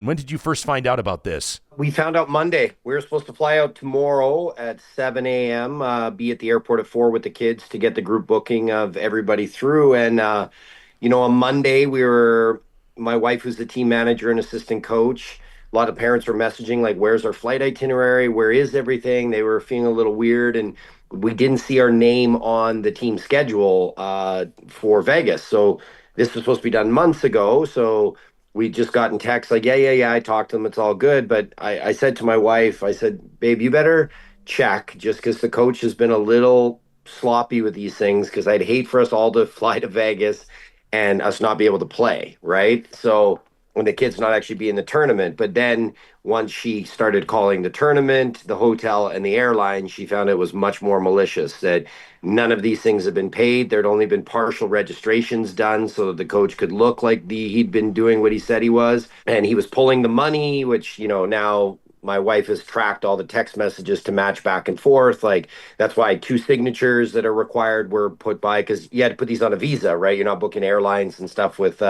When did you first find out about this? We found out Monday. We were supposed to fly out tomorrow at 7 a.m., be at the airport at 4 with the kids to get the group booking of everybody through. On Monday, my wife, who's the team manager and assistant coach, a lot of parents were messaging, like, where's our flight itinerary? Where is everything? They were feeling a little weird. And we didn't see our name on the team schedule for Vegas. So this was supposed to be done months ago. So we just gotten texts like, yeah. I talked to them. It's all good. But I said to my wife, I said, babe, you better check just because the coach has been a little sloppy with these things because I'd hate for us all to fly to Vegas and us not be able to play, right? So when the kids not actually be in the tournament. But then once she started calling the tournament, the hotel, and the airline, she found it was much more malicious that none of these things have been paid. There'd only been partial registrations done so that the coach could look like he'd been doing what he said he was. And he was pulling the money, which, now my wife has tracked all the text messages to match back and forth. Like that's why two signatures that are required were put by because you had to put these on a visa, right? You're not booking airlines and stuff with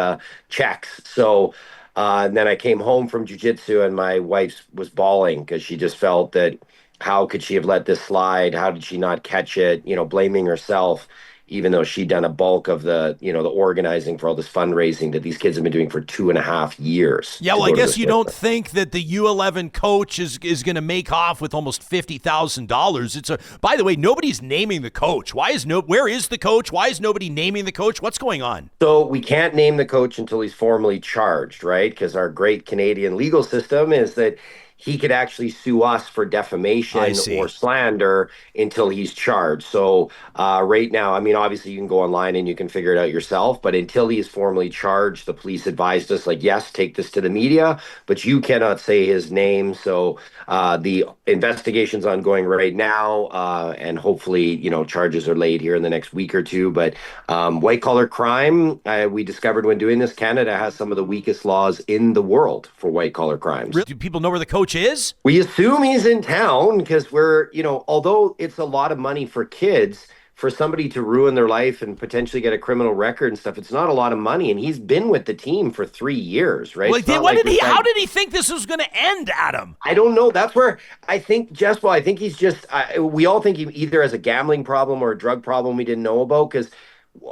checks. So and then I came home from jujitsu and my wife was bawling because she just felt that how could she have let this slide? How did she not catch it? Blaming herself, even though she'd done a bulk of the organizing for all this fundraising that these kids have been doing for 2.5 years Yeah, to well, I go to guess this you tournament. don't think that the U11 coach is going to make off with almost $50,000. By the way, nobody's naming the coach. Where is the coach? Why is nobody naming the coach? What's going on? So we can't name the coach until he's formally charged, right? Because our great Canadian legal system is that he could actually sue us for I defamation or see. slander until he's charged. So right now, I mean, obviously you can go online and you can figure it out yourself, but until he is formally charged, the police advised us, like, yes, take this to the media, but you cannot say his name. So the investigation's ongoing right now, and hopefully, charges are laid here in the next week or two. But white collar crime, we discovered when doing this, Canada has some of the weakest laws in the world for white collar crimes. Really? Do people know where the coach is? We assume he's in town because although it's a lot of money for kids, for somebody to ruin their life and potentially get a criminal record and stuff, it's not a lot of money. And he's been with the team for 3 years, right? Well, It's not like we're how trying. did he think this was going to end, Adam? I don't know. That's where I think I think he's just, we all think he either has a gambling problem or a drug problem we didn't know about. Because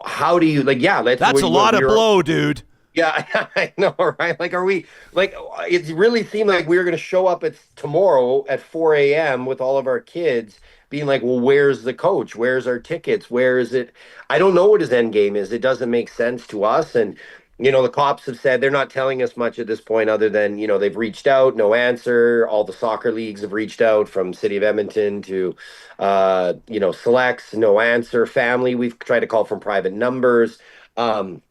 how do you, like, yeah, That's a lot of we're, blow, dude. yeah, I know, right? Like, are we like? It really seemed like we were going to show up at tomorrow at 4 a.m. with all of our kids, being like, "Well, where's the coach? Where's our tickets? Where is it?" I don't know what his end game is. It doesn't make sense to us, and the cops have said they're not telling us much at this point, other than they've reached out, no answer. All the soccer leagues have reached out, from City of Edmonton to selects, no answer. Family, we've tried to call from private numbers. Um,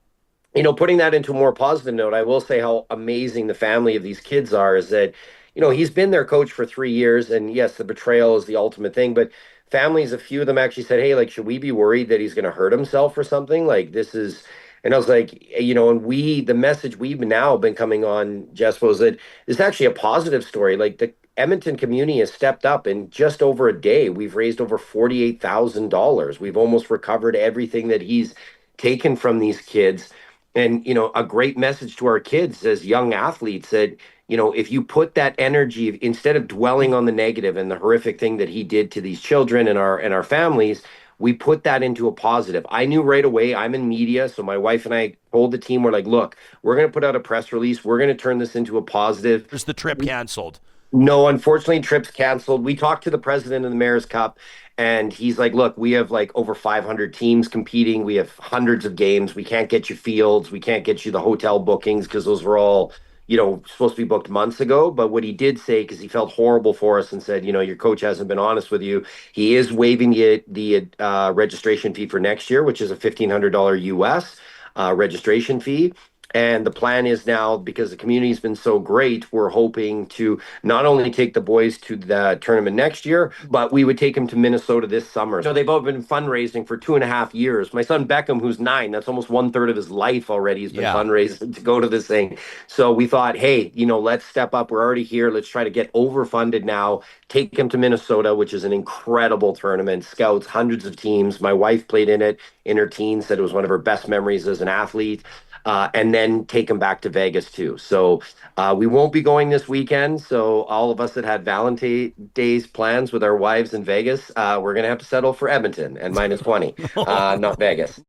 Putting that into a more positive note, I will say how amazing the family of these kids are is that, he's been their coach for 3 years. And yes, the betrayal is the ultimate thing. But families, a few of them actually said, hey, like, should we be worried that he's going to hurt himself or something? Like, this is. And I was like, and the message we've now been coming on, Jess, was that it's actually a positive story. Like, the Edmonton community has stepped up in just over a day. We've raised over $48,000. We've almost recovered everything that he's taken from these kids. And a great message to our kids as young athletes that if you put that energy, instead of dwelling on the negative and the horrific thing that he did to these children and our families, we put that into a positive. I knew right away. I'm in media, so my wife and I told the team, we're like, look, we're going to put out a press release, we're going to turn this into a positive. There's the trip canceled. No, unfortunately, trips canceled. We talked to the president of the Mayor's Cup, and he's like, "Look, we have like over 500 teams competing. We have hundreds of games. We can't get you fields. We can't get you the hotel bookings because those were all, supposed to be booked months ago." But what he did say, because he felt horrible for us and said, your coach hasn't been honest with you, he is waiving the registration fee for next year, which is a $1,500 US registration fee. And the plan is now, because the community's been so great, we're hoping to not only take the boys to the tournament next year, but we would take them to Minnesota this summer. So they've all been fundraising for 2.5 years. My son Beckham, who's 9, that's almost one third of his life already, has been Yeah. fundraising to go to this thing. So we thought, hey, let's step up. We're already here. Let's try to get overfunded now. Take them to Minnesota, which is an incredible tournament. Scouts, hundreds of teams. My wife played in it in her teens, said it was one of her best memories as an athlete. and then take them back to Vegas too. So we won't be going this weekend. So all of us that had Valentine's Days plans with our wives in Vegas, we're gonna have to settle for Edmonton and -20, not Vegas.